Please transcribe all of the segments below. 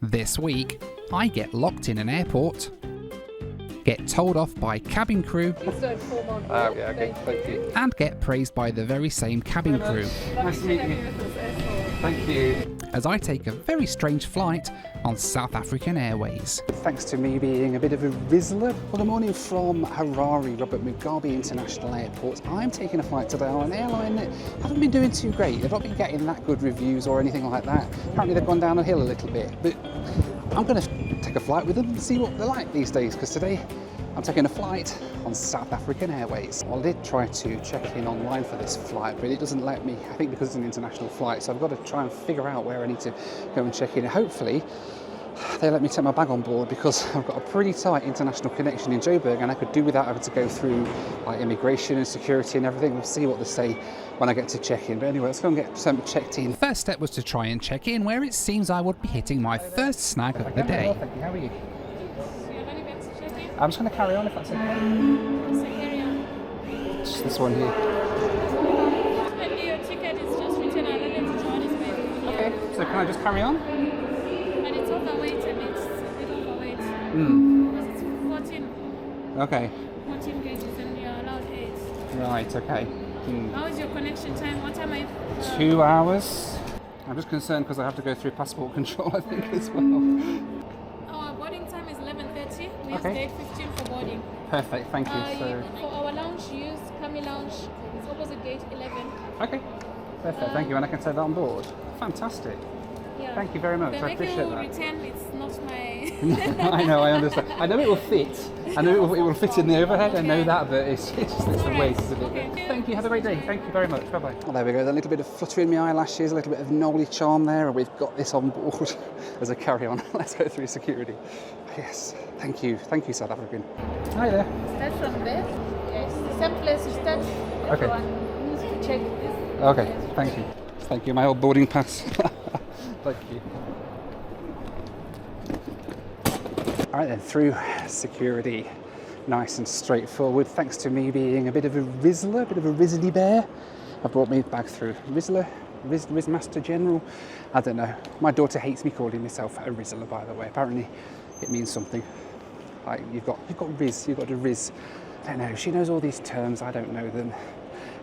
This week, I get locked in an airport, get told off by cabin crew, and get praised by the very same cabin crew. Nice to meet you. Thank you. As I take a very strange flight on South African Airways. Thanks to me being a bit of a rizzler. Well, good morning from Harare, Robert Mugabe International Airport. I'm taking a flight today on an airline that haven't been doing too great. They've not been getting that good reviews or anything like that. Apparently they've gone down a hill a little bit, but I'm going to take a flight with them and see what they're like these days, because today I'm taking a flight on South African Airways. Well, I did try to check in online for this flight, but it doesn't let me, I think because it's an international flight, so I've got to try and figure out where I need to go and check in. Hopefully, they let me take my bag on board, because I've got a pretty tight international connection in Joburg and I could do without having to go through like immigration and security and everything. We'll see what they say when I get to check in. But anyway, let's go and get some checked in. First step was to try and check in, where it seems I would be hitting my first snag of the day. Thank you. How are you? Do you have any bags to check in? I'm just going to carry on if that's okay. So carry on. It's this one here. Ultimately, your ticket is just written on it to Johannesburg. Okay, so can I just carry on? But it's overweight a bit. It's a bit overweight. Hmm. Because it's 14 Okay. gauges and you're allowed 8. Right, okay. How is your connection time? What time are you? 2 hours. I'm just concerned because I have to go through passport control, I think, as well. Our boarding time is 11:30. We use Okay. gate 15 for boarding. Perfect, thank you. For our lounge, you use Kami Lounge. It's opposite gate 11. Okay, perfect, thank you. And I can take that on board. Fantastic. Yeah. Thank you very much. The I appreciate that. return, it's not my... I know, I understand. I know it will fit. I know it will fit in the overhead. I know that, but it's just the weight, isn't it? Okay. Thank you. Have a great day. Thank you very much. Bye bye. Well, there we go. A little bit of fluttering my eyelashes, a little bit of Noel charm there, and we've got this on board as a carry-on. Let's go through security. Yes. Thank you. Thank you, South African. Hi there. Start from there. Yes, the same place you start. Okay. Everyone needs to check this. Okay. Yes. Thank you. Thank you. My old boarding pass. Thank you. All right then, through security. Nice and straightforward, thanks to me being a bit of a rizzler, a bit of a rizzly bear. I brought me back through. Rizzler? Riz Master General? I don't know. My daughter hates me calling myself a rizzler, by the way. Apparently it means something. Like you've got Riz, you've got to Riz. I don't know, she knows all these terms, I don't know them.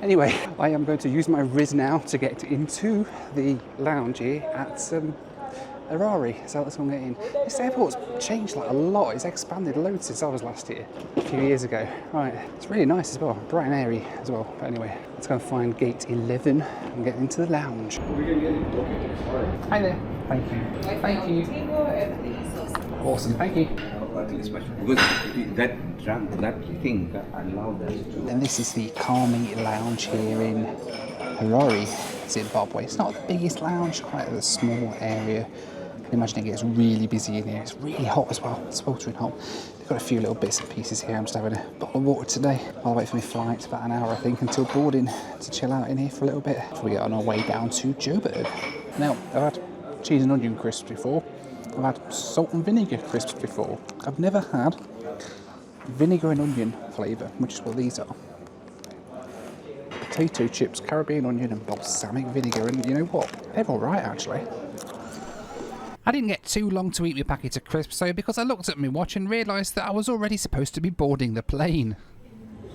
Anyway, I am going to use my Riz now to get into the lounge here at Harare, so let's go and get in. This airport's changed like a lot. It's expanded loads since I was last here, a few years ago. Right, it's really nice as well, bright and airy as well. But anyway, let's go and find gate 11 and get into the lounge. Hi there. Thank you. Thank you. Awesome. Thank you. Because that thing that allowed us to. And this is the Kami Lounge here in Harare, Zimbabwe. It's not the biggest lounge, quite a small area. I can imagine it gets really busy in here. It's really hot as well, it's sweltering hot. They've got a few little bits and pieces here. I'm just having a bottle of water today. I'll wait for my flight, about an hour I think, until boarding, to chill out in here for a little bit before we get on our way down to Joburg. Now, I've had cheese and onion crisps before. I've had salt and vinegar crisps before. I've never had vinegar and onion flavour, which is what these are. Potato chips, Caribbean onion and balsamic vinegar, and you know what? They're alright actually. I didn't get too long to eat my packet of crisps, so because I looked at my watch and realised that I was already supposed to be boarding the plane.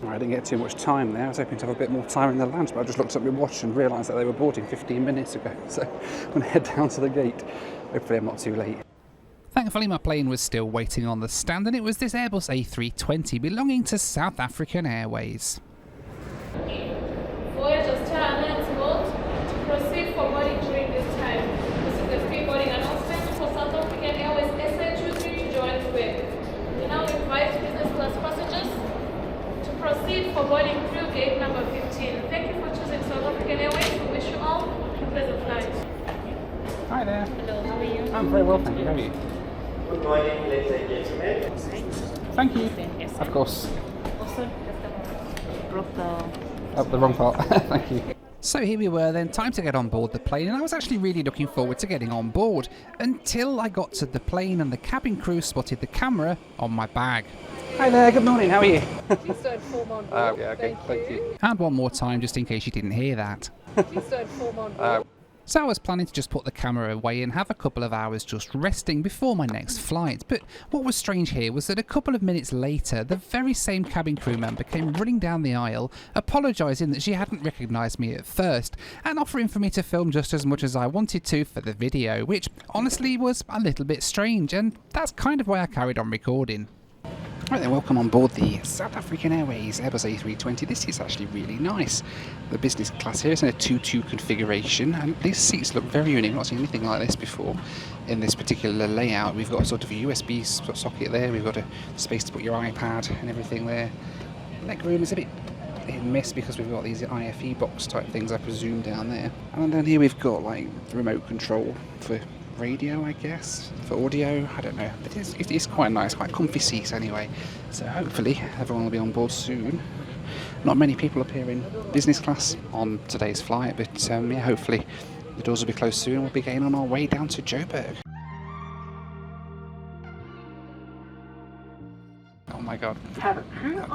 I didn't get too much time there. I was hoping to have a bit more time in the lounge, but I just looked at my watch and realised that they were boarding 15 minutes ago. So I'm going to head down to the gate. Hopefully I'm not too late. Thankfully my plane was still waiting on the stand, and it was this Airbus A320 belonging to South African Airways. Voyagers turn mode to proceed for boarding during this time. This is the free boarding announcement for South African Airways SA23 Johannesburg. We now invite business class passengers to proceed for boarding through gate number 15. Thank you for choosing South African Airways. We wish you all a pleasant flight. Hi there. Hello, how are you? I'm very well, thank you. How are you? Good morning, ladies and gentlemen. Thank you. Yes, Of course. Also, broke the... Oh, the wrong part. Thank you. So here we were then, time to get on board the plane, and I was actually really looking forward to getting on board, until I got to the plane and the cabin crew spotted the camera on my bag. Hi there, good morning, how are you? Please don't form on board. Yeah, okay, thank you. And one more time, just in case you didn't hear that. Please don't form on board. So I was planning to just put the camera away and have a couple of hours just resting before my next flight, but what was strange here was that a couple of minutes later the very same cabin crew member came running down the aisle apologising that she hadn't recognised me at first and offering for me to film just as much as I wanted to for the video, which honestly was a little bit strange, and that's kind of why I carried on recording. Right then, welcome on board the South African Airways Airbus A320. This is actually really nice. The business class here is in a 2-2 configuration, and these seats look very unique. I've not seen anything like this before in this particular layout. We've got a sort of a USB socket there, we've got a space to put your iPad and everything there. Leg room is a bit hit and miss because we've got these IFE box type things, I presume, down there. And then here we've got like remote control for radio, I guess, for audio, I don't know, but it's quite nice, quite comfy seats anyway, so hopefully everyone will be on board soon. Not many people up here in business class on today's flight, but yeah, hopefully the doors will be closed soon and we'll be getting on our way down to Joburg. Oh my god,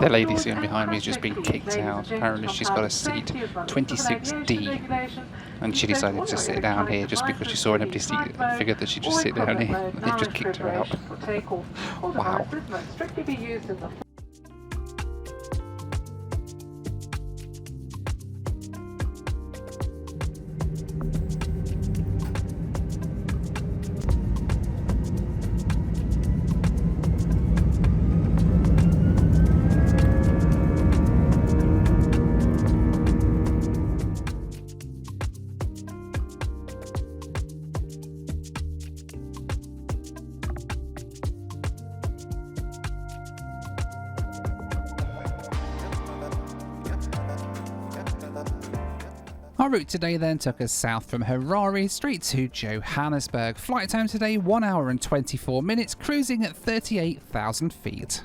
the lady sitting behind me has just been kicked out. Apparently she's got a seat 26D and she decided to sit down here just because she saw an empty seat and figured that she'd just sit down here. They've just kicked her out. Wow. Our route today then took us south from Harare straight to Johannesburg. Flight time today 1 hour and 24 minutes, cruising at 38,000 feet.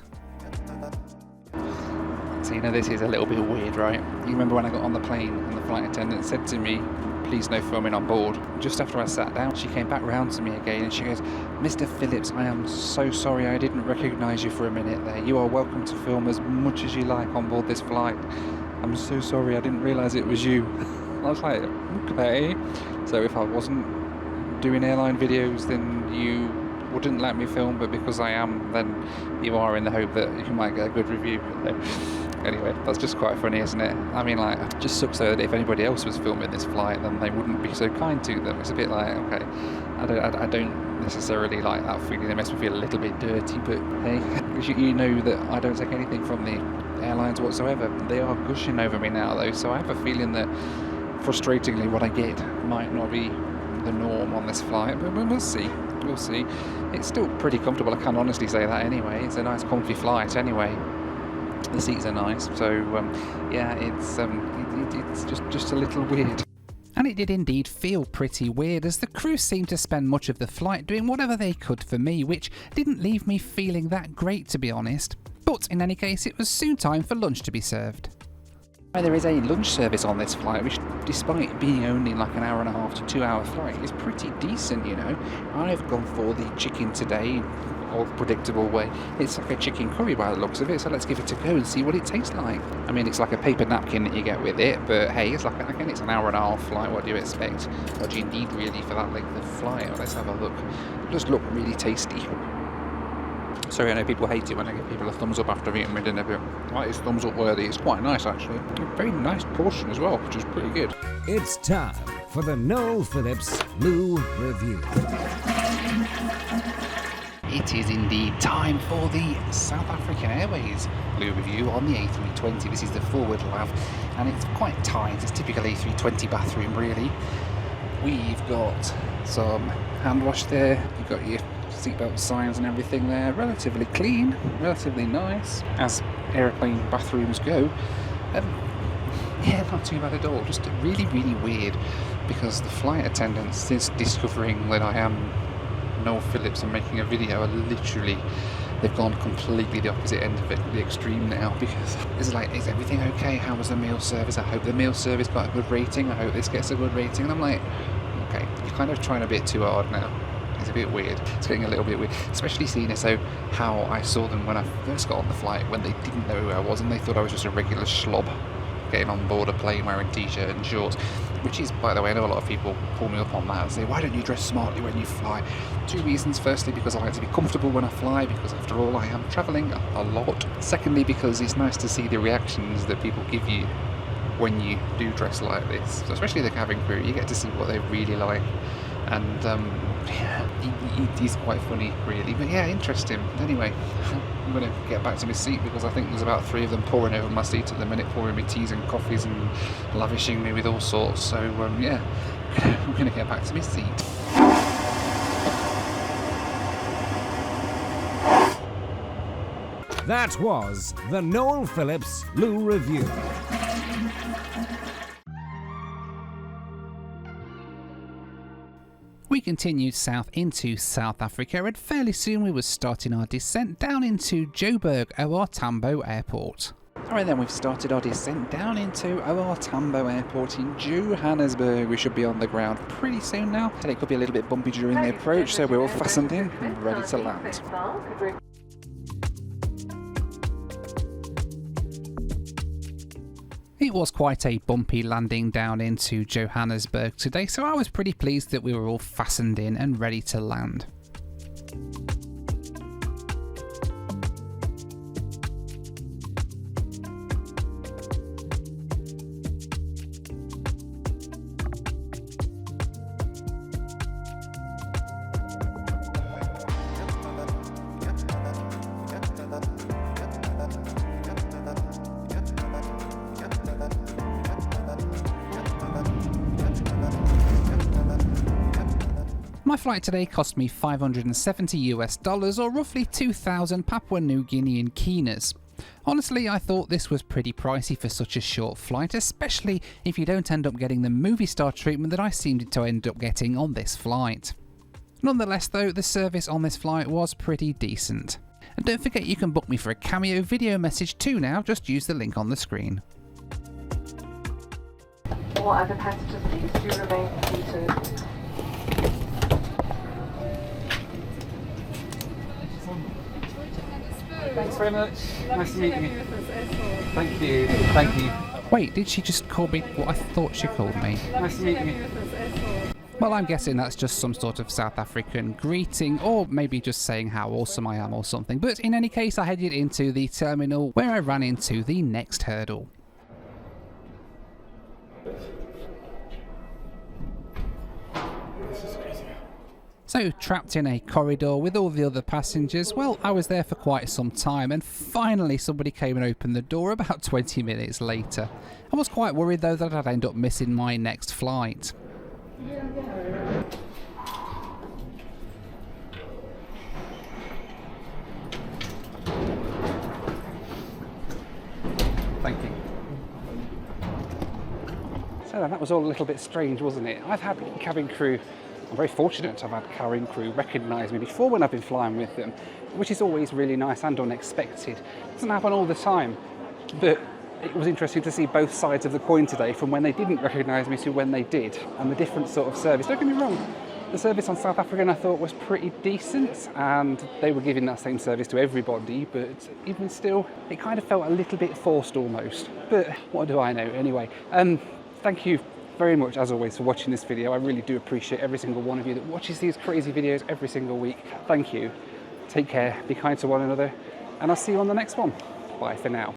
So you know this is a little bit weird, right? You remember when I got on the plane and the flight attendant said to me, please no filming on board. Just after I sat down, she came back round to me again and she goes, Mr. Phillips, I am so sorry I didn't recognise you for a minute there. You are welcome to film as much as you like on board this flight. I'm so sorry, I didn't realise it was you. I was like, okay. So if I wasn't doing airline videos, then you wouldn't let me film, but because I am, then you are in the hope that you might get a good review. Anyway, that's just quite funny, isn't it? I mean, like, it just sucks though that if anybody else was filming this flight, then they wouldn't be so kind to them. It's a bit like, okay, I don't necessarily like that feeling. It makes me feel a little bit dirty, but hey, you know that I don't take anything from the airlines whatsoever. They are gushing over me now though, so I have a feeling that frustratingly what I get might not be the norm on this flight, but we'll see. We'll see. It's still pretty comfortable, I can honestly say that anyway. It's a nice comfy flight anyway. The seats are nice, so yeah, it's just a little weird. And it did indeed feel pretty weird, as the crew seemed to spend much of the flight doing whatever they could for me, which didn't leave me feeling that great, to be honest. But in any case, it was soon time for lunch to be served. There is a lunch service on this flight, which despite being only like an hour and a half to 2 hour flight is pretty decent, you know. I've gone for the chicken today, old predictable way. It's like a chicken curry by the looks of it, so let's give it a go and see what it tastes like. I mean, it's like a paper napkin that you get with it, but hey, it's like, again, it's an hour and a half flight. What do you expect? What do you need really for that length of flight? Well, let's have a look. It does look really tasty. Sorry, I know people hate it when I give people a thumbs up after eating my dinner, but like, it's thumbs up worthy. It's quite nice actually. A very nice portion as well, which is pretty good. It's time for the Noel Phillips Blue Review. It is indeed time for the South African Airways Blue Review on the A320. This is the forward lav, and it's quite tight. It's typical A320 bathroom, really. We've got some hand wash there. You've got your seatbelt signs and everything there. Relatively clean, relatively nice, as airplane bathrooms go. Yeah, not too bad at all. Just really, really weird, because the flight attendants, since discovering that I am Noel Phillips and making a video, are literally, they've gone completely the opposite end of it, the extreme now, because it's like, is everything okay? How was the meal service? I hope the meal service got a good rating. I hope this gets a good rating. And I'm like, okay, you're kind of trying a bit too hard now. It's a bit weird. It's getting a little bit weird, especially seeing as how I saw them when I first got on the flight, when they didn't know who I was and they thought I was just a regular slob getting on board a plane wearing t-shirt and shorts, which is, by the way, I know a lot of people pull me up on that and say, why don't you dress smartly when you fly? 2 reasons. Firstly, because I like to be comfortable when I fly, because after all I am travelling a lot. Secondly, because it's nice to see the reactions that people give you when you do dress like this, so especially the cabin crew. You get to see what they really like, and it is quite funny really, but yeah, interesting. Anyway, I'm going to get back to my seat because I think there's about 3 of them pouring over my seat at the minute, pouring me teas and coffees and lavishing me with all sorts, so yeah, I'm going to get back to my seat. That was the Noel Phillips Lou Review. We continued south into South Africa, and fairly soon we were starting our descent down into Joburg OR Tambo Airport. Alright then, we've started our descent down into OR Tambo Airport in Johannesburg. We should be on the ground pretty soon now, and it could be a little bit bumpy during the approach, so we're all fastened in and ready to land. It was quite a bumpy landing down into Johannesburg today, so I was pretty pleased that we were all fastened in and ready to land. My flight today cost me $570 or roughly 2,000 Papua New Guinean keeners. Honestly, I thought this was pretty pricey for such a short flight, especially if you don't end up getting the movie star treatment that I seemed to end up getting on this flight. Nonetheless though, the service on this flight was pretty decent. And don't forget you can book me for a Cameo video message too now, just use the link on the screen. All other passengers please do remain seated. Thanks very much. Nice to meet you. Thank you. Thank you. Wait, did she just call me what I thought she called me? Nice to meet you. Well, I'm guessing that's just some sort of South African greeting, or maybe just saying how awesome I am or something. But in any case, I headed into the terminal where I ran into the next hurdle. So, trapped in a corridor with all the other passengers, well, I was there for quite some time, and finally somebody came and opened the door about 20 minutes later. I was quite worried though that I'd end up missing my next flight. Thank you. So that was all a little bit strange, wasn't it? I've had cabin crew, I'm very fortunate to have had cabin crew recognise me before when I've been flying with them, which is always really nice and unexpected. It doesn't happen all the time, but it was interesting to see both sides of the coin today, from when they didn't recognise me to when they did, and the different sort of service. Don't get me wrong, the service on South African I thought was pretty decent, and they were giving that same service to everybody, but even still, it kind of felt a little bit forced almost. But what do I know? Anyway, thank you very much, as always, for watching this video. I really do appreciate every single one of you that watches these crazy videos every single week. Thank you. Take care, be kind to one another, and I'll see you on the next one. Bye for now.